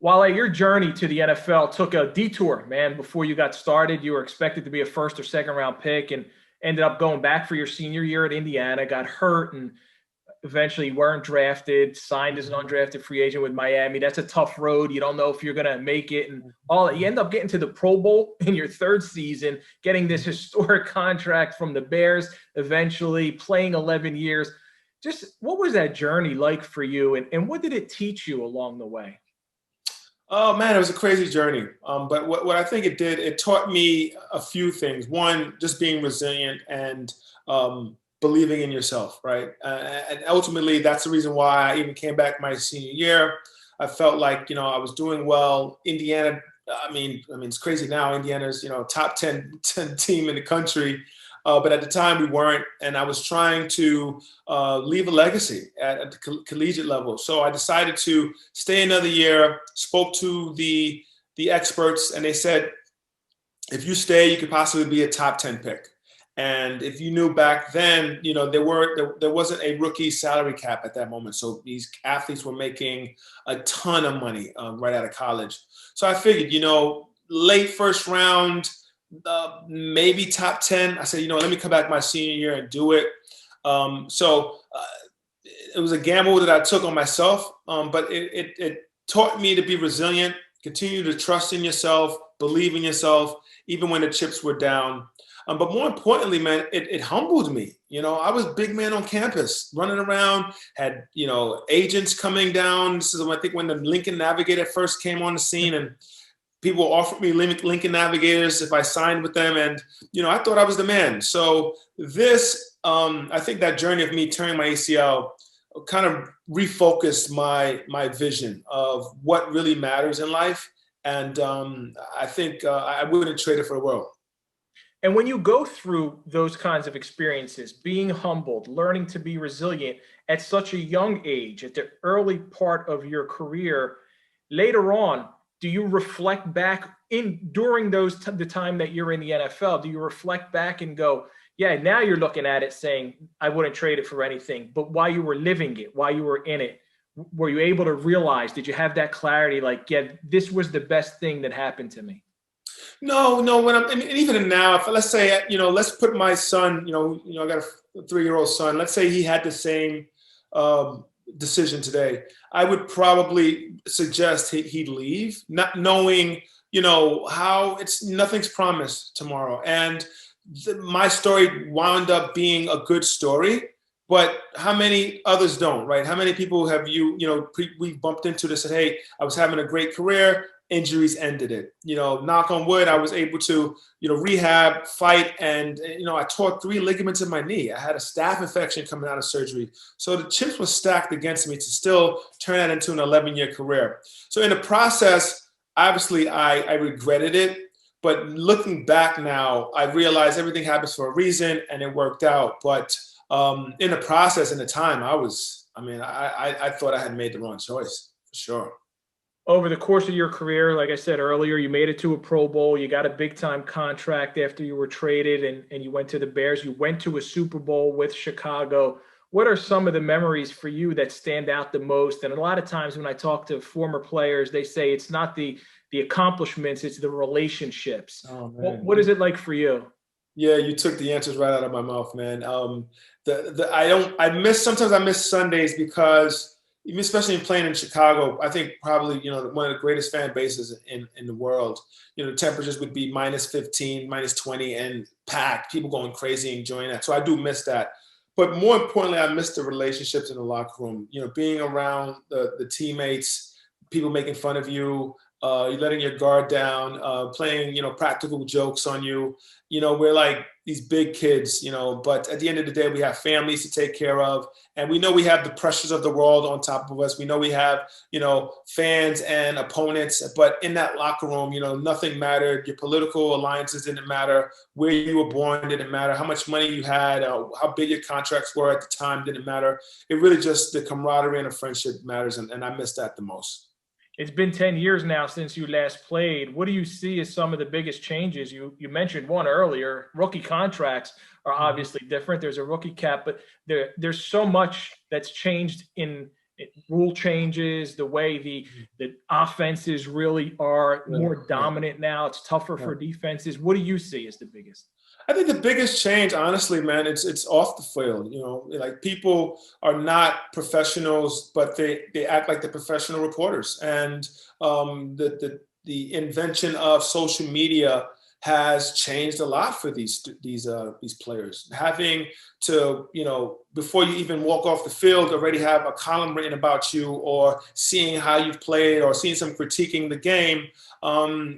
While your journey to the NFL took a detour, man, before you got started, you were expected to be a first or second round pick and ended up going back for your senior year at Indiana, got hurt, and eventually weren't drafted, signed as an undrafted free agent with Miami. That's a tough road. You don't know if you're going to make it. And all you end up getting to the Pro Bowl in your third season, getting this historic contract from the Bears, eventually playing 11 years. Just what was that journey like for you? And what did it teach you along the way? Oh man, it was a crazy journey. But what I think it did, it taught me a few things. One, just being resilient and believing in yourself, right? And ultimately, that's the reason why I even came back my senior year. I felt like I was doing well. Indiana, I mean, it's crazy now. Indiana's top 10 team in the country. But at the time we weren't, and I was trying to leave a legacy at the collegiate level. So I decided to stay another year. Spoke to the experts, and they said, if you stay, you could possibly be a top 10 pick. And if you knew back then, there wasn't a rookie salary cap at that moment. So these athletes were making a ton of money right out of college. So I figured, late first round, maybe top 10. I said, let me come back my senior year and do it. So it was a gamble that I took on myself, but it taught me to be resilient, continue to trust in yourself, believe in yourself, even when the chips were down. But more importantly, man, it humbled me. I was big man on campus, running around, had, agents coming down. This is, I think, when the Lincoln Navigator first came on the scene, and people offered me Lincoln Navigators if I signed with them. And, I thought I was the man. So this, I think that journey of me tearing my ACL kind of refocused my vision of what really matters in life. And I think I wouldn't trade it for the world. And when you go through those kinds of experiences, being humbled, learning to be resilient at such a young age, at the early part of your career, later on, do you reflect back during the time that you're in the NFL? Do you reflect back and go, yeah, now you're looking at it saying, I wouldn't trade it for anything, but while you were living it, while you were in it, were you able to realize, did you have that clarity? Like, yeah, this was the best thing that happened to me? No, no. And even now, if let's say, let's put my son, I got a 3-year-old son. Let's say he had the same decision today. I would probably suggest he'd leave, not knowing, how nothing's promised tomorrow. And my story wound up being a good story, but how many others don't, right? How many people have we bumped into this and said, hey, I was having a great career. Injuries ended it. Knock on wood, I was able to, rehab, fight, and I tore 3 ligaments in my knee. I had a staph infection coming out of surgery. So the chips were stacked against me to still turn that into an 11-year career. So in the process, obviously I regretted it. But looking back now, I realize everything happens for a reason, and it worked out. But in the process, in the time, I thought I had made the wrong choice, for sure. Over the course of your career, like I said earlier, you made it to a Pro Bowl. You got a big time contract after you were traded, and you went to the Bears. You went to a Super Bowl with Chicago. What are some of the memories for you that stand out the most? And a lot of times when I talk to former players, they say it's not the accomplishments, it's the relationships. Oh What, man. what is it like for you? Yeah, you took the answers right out of my mouth, man. Sometimes I miss Sundays because even especially in playing in Chicago, I think probably, one of the greatest fan bases in the world. The temperatures would be -15, -20 and packed, people going crazy, enjoying that. So I do miss that. But more importantly, I miss the relationships in the locker room, being around the teammates, people making fun of you, you letting your guard down, playing, practical jokes on you. We're like these big kids, but at the end of the day, we have families to take care of. And we know we have the pressures of the world on top of us. We know we have, fans and opponents, but in that locker room, nothing mattered. Your political alliances didn't matter. Where you were born didn't matter. How much money you had, how big your contracts were at the time didn't matter. It really just the camaraderie and the friendship matters. And I miss that the most. It's been 10 years now since you last played. What do you see as some of the biggest changes? You mentioned one earlier. Rookie contracts are Mhm. obviously different. There's a rookie cap, but there's so much that's changed in rule changes, the way the offenses really are more dominant now. It's tougher for defenses. What do you see as the biggest? I think the biggest change, honestly, man, it's off the field. You know, like people are not professionals, but they act like they're professional reporters. And the invention of social media has changed a lot for these players. Having to, you know, before you even walk off the field, already have a column written about you, or seeing how you've played, or seeing some critiquing the game,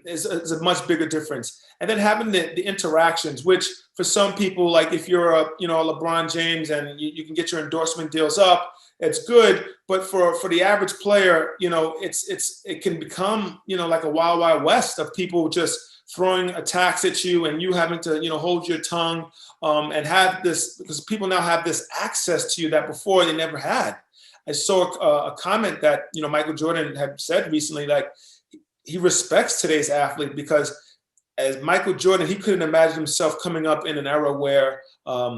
is a much bigger difference. And then having the interactions, which for some people, like if you're a LeBron James and you can get your endorsement deals up, it's good. But for the average player, you know, it can become, you know, like a wild, wild west of people just throwing attacks at you, and you having to, you know, hold your tongue, and have this, because people now have this access to you that before they never had. I saw a comment that, you know, Michael Jordan had said recently, like he respects today's athlete because, as Michael Jordan, he couldn't imagine himself coming up in an era where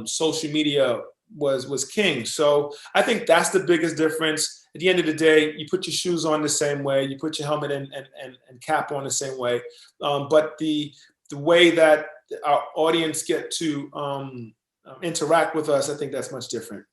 social media was king. So I think that's the biggest difference. At the end of the day, you put your shoes on the same way, you put your helmet and cap on the same way, but the way that our audience get to interact with us, I think that's much different.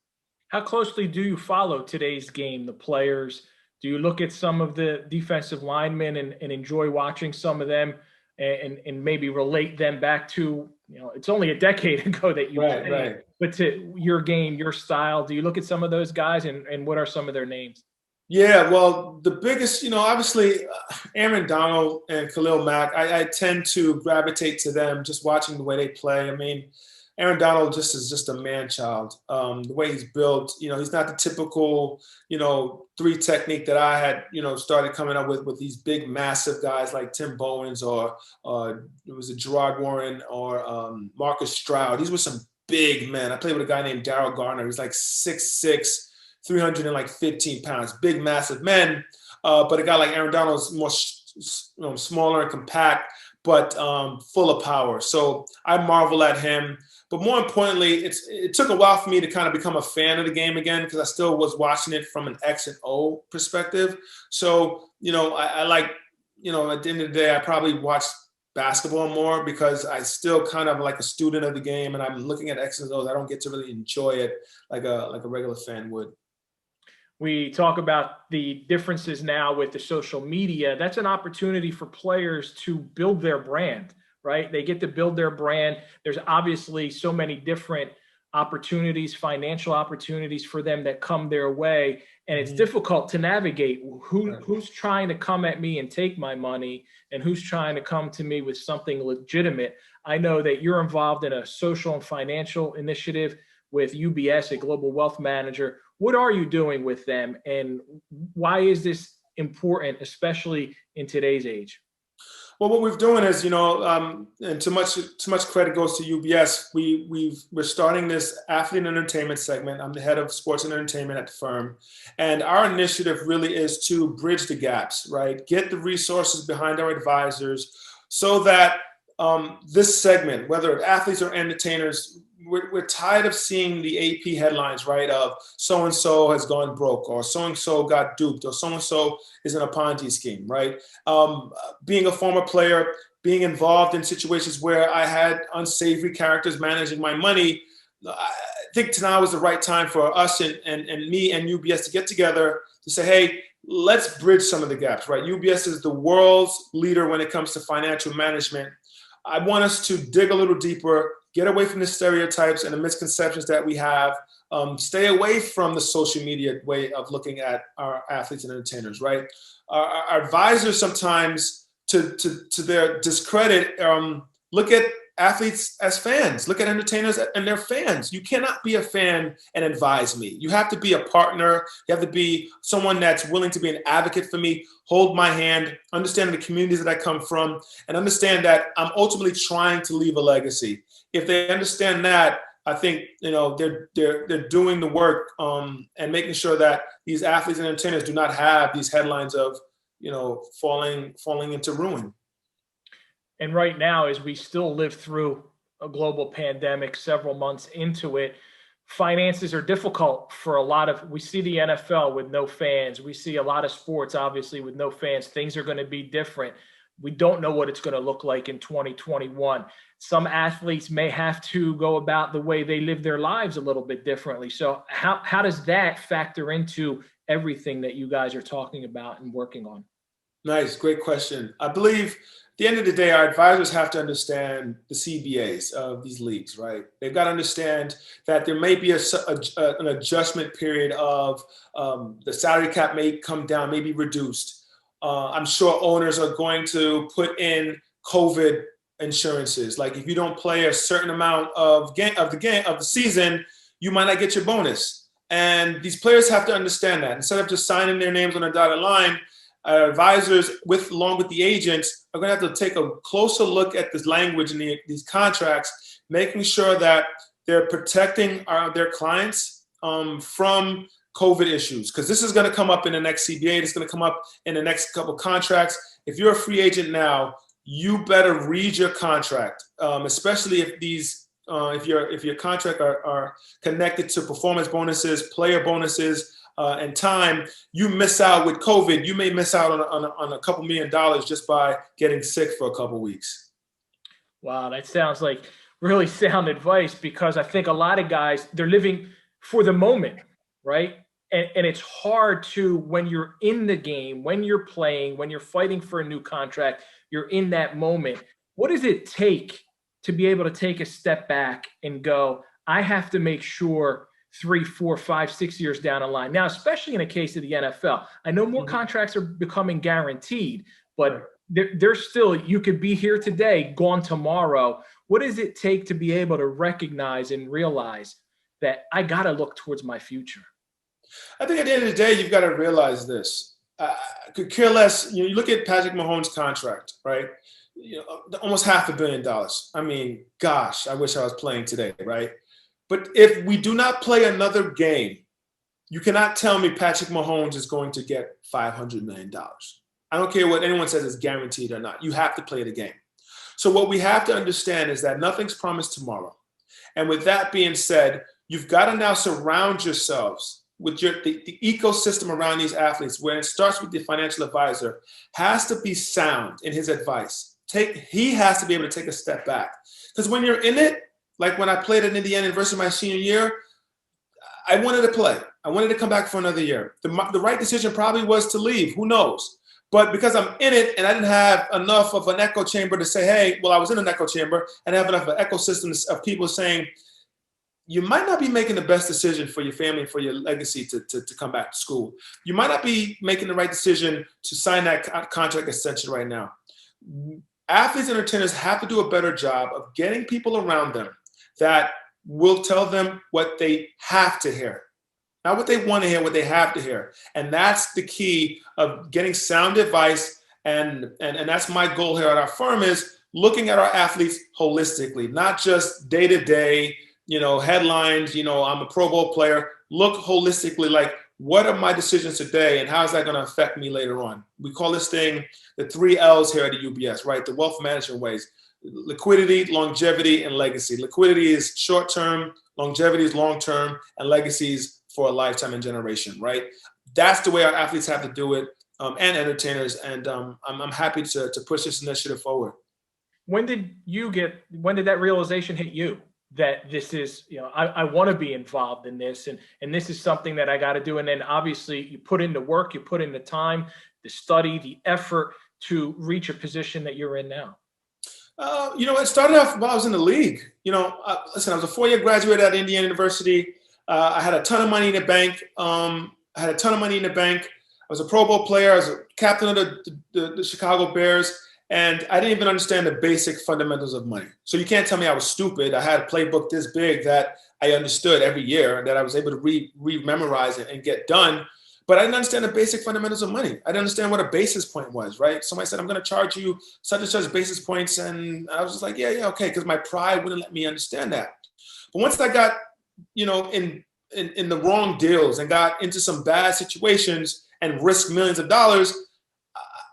How closely do you follow today's game, the players? Do you look at some of the defensive linemen and enjoy watching some of them, and maybe relate them back to, you know, it's only a decade ago that you played, Right. but to your game, your style? Do you look at some of those guys, and what are some of their names? Yeah, well, the biggest, you know, obviously, Aaron Donald and Khalil Mack, I tend to gravitate to them just watching the way they play. I mean, Aaron Donald just is just a man child. The way he's built, you know, he's not the typical, you know, three technique that I had, you know, started coming up with these big, massive guys like Tim Bowens, or it was a Gerard Warren, or Marcus Stroud. These were some big men. I played with a guy named Daryl Garner. He's like 6'6", 315 pounds, big, massive men. But a guy like Aaron Donald is more smaller and compact, but full of power. So I marvel at him. But more importantly, it took a while for me to kind of become a fan of the game again, because I still was watching it from an X and O perspective. So, you know, I like, you know, at the end of the day, I probably watch basketball more because I still kind of like a student of the game, and I'm looking at X and O's. I don't get to really enjoy it like a regular fan would. We talk about the differences now with the social media. That's an opportunity for players to build their brand, right? They get to build their brand. There's obviously so many different opportunities, financial opportunities for them that come their way. And it's difficult to navigate who's trying to come at me and take my money, and who's trying to come to me with something legitimate. I know that you're involved in a social and financial initiative with UBS, a global wealth manager. What are you doing with them, and why is this important, especially in today's age? Well, what we're doing is, you know, and too much credit goes to UBS. We're starting this athlete and entertainment segment. I'm the head of sports and entertainment at the firm, and our initiative really is to bridge the gaps, right? Get the resources behind our advisors, so that this segment, whether athletes or entertainers, we're tired of seeing the AP headlines, right? Of so and so has gone broke, or so and so got duped, or so and so is in a Ponzi scheme, right? Being a former player, being involved in situations where I had unsavory characters managing my money, I think now is the right time for us and me and UBS to get together to say, hey, let's bridge some of the gaps, right? UBS is the world's leader when it comes to financial management. I want us to dig a little deeper, get away from the stereotypes and the misconceptions that we have, stay away from the social media way of looking at our athletes and entertainers, right? Our advisors sometimes, to their discredit, look at athletes as fans, look at entertainers and their fans. You cannot be a fan and advise me. You have to be a partner. You have to be someone that's willing to be an advocate for me, hold my hand, understand the communities that I come from, and understand that I'm ultimately trying to leave a legacy. If they understand that, I think, you know, they're doing the work, and making sure that these athletes and entertainers do not have these headlines of, you know, falling into ruin. And right now, as we still live through a global pandemic, several months into it, finances are difficult for a lot of, we see the NFL with no fans. We see a lot of sports, obviously, with no fans. Things are going to be different. We don't know what it's going to look like in 2021. Some athletes may have to go about the way they live their lives a little bit differently. So how does that factor into everything that you guys are talking about and working on? Nice, great question. I believe at the end of the day, our advisors have to understand the CBAs of these leagues, right? They've got to understand that there may be an adjustment period of the salary cap may come down, may be reduced. I'm sure owners are going to put in COVID insurances. Like if you don't play a certain amount of the season, you might not get your bonus. And these players have to understand that. Instead of just signing their names on a dotted line, advisors, along with the agents, are going to have to take a closer look at this language in these contracts, making sure that they're protecting their clients from COVID issues. Because this is going to come up in the next CBA. It's going to come up in the next couple contracts. If you're a free agent now, you better read your contract, especially if your contract are connected to performance bonuses, player bonuses, and time. You miss out with COVID. You may miss out on a couple $1 million just by getting sick for a couple weeks. Wow, that sounds like really sound advice, because I think a lot of guys, they're living for the moment, right? And it's hard to, when you're in the game, when you're playing, when you're fighting for a new contract, you're in that moment. What does it take to be able to take a step back and go, I have to make sure 3, 4, 5, 6 years down the line. Now, especially in the case of the NFL, I know more contracts are becoming guaranteed, but there's still, you could be here today, gone tomorrow. What does it take to be able to recognize and realize that I got to look towards my future? I think at the end of the day, you've got to realize this. I could care less. You look at Patrick Mahomes' contract, right? Almost $500 million. I mean, gosh, I wish I was playing today, right? But if we do not play another game, you cannot tell me Patrick Mahomes is going to get $500 million. I don't care what anyone says is guaranteed or not. You have to play the game. So what we have to understand is that nothing's promised tomorrow. And with that being said, you've got to now surround yourselves with the ecosystem around these athletes, where it starts with the financial advisor, has to be sound in his advice. He has to be able to take a step back. Because when you're in it, like when I played at Indiana University my senior year, I wanted to play. I wanted to come back for another year. The right decision probably was to leave. Who knows? But because I'm in it and I didn't have enough of an echo chamber to say, hey, well, I was in an echo chamber and I have enough of an ecosystem of people saying, you might not be making the best decision for your family and for your legacy to come back to school. You might not be making the right decision to sign that contract extension right now. Athletes and entertainers have to do a better job of getting people around them that will tell them what they have to hear. Not what they want to hear, what they have to hear. And that's the key of getting sound advice. And that's my goal here at our firm, is looking at our athletes holistically, not just day to day, headlines, I'm a Pro Bowl player. Look holistically, like, what are my decisions today and how is that going to affect me later on? We call this thing the 3 L's here at the UBS, right? The wealth management ways: liquidity, longevity, and legacy. Liquidity is short-term, longevity is long-term, and legacy is for a lifetime and generation, right? That's the way our athletes have to do it, and entertainers. And I'm happy to push this initiative forward. When did that realization hit you that this is, I want to be involved in this, and this is something that I got to do? And then obviously you put in the work, you put in the time, the study, the effort to reach a position that you're in now. It started off while I was in the league. Listen, I was a 4-year graduate at Indiana University. I had a ton of money in the bank. I was a Pro Bowl player. I was a captain of the Chicago Bears. And I didn't even understand the basic fundamentals of money. So you can't tell me I was stupid. I had a playbook this big that I understood every year, that I was able to re-memorize it and get done. But I didn't understand the basic fundamentals of money. I didn't understand what a basis point was, right? Somebody said, I'm going to charge you such and such basis points. And I was just like, yeah, okay, because my pride wouldn't let me understand that. But once I got, in the wrong deals and got into some bad situations and risked millions of dollars,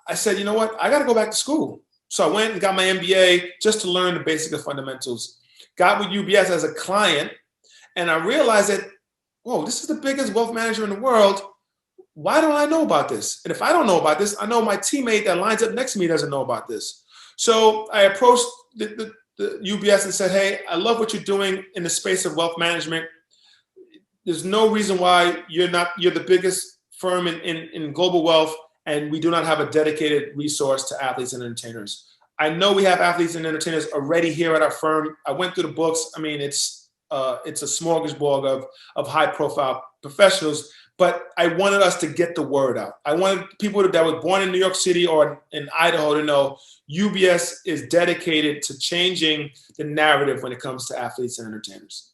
I said, you know what? I got to go back to school. So I went and got my MBA just to learn the basic of fundamentals. Got with UBS as a client. And I realized that, whoa, this is the biggest wealth manager in the world. Why don't I know about this? And if I don't know about this, I know my teammate that lines up next to me doesn't know about this. So I approached the UBS and said, hey, I love what you're doing in the space of wealth management. There's no reason why you're the biggest firm in global wealth, and we do not have a dedicated resource to athletes and entertainers. I know we have athletes and entertainers already here at our firm. I went through the books. I mean, it's a smorgasbord of high profile professionals, but I wanted us to get the word out. I wanted people that were born in New York City or in Idaho to know UBS is dedicated to changing the narrative when it comes to athletes and entertainers.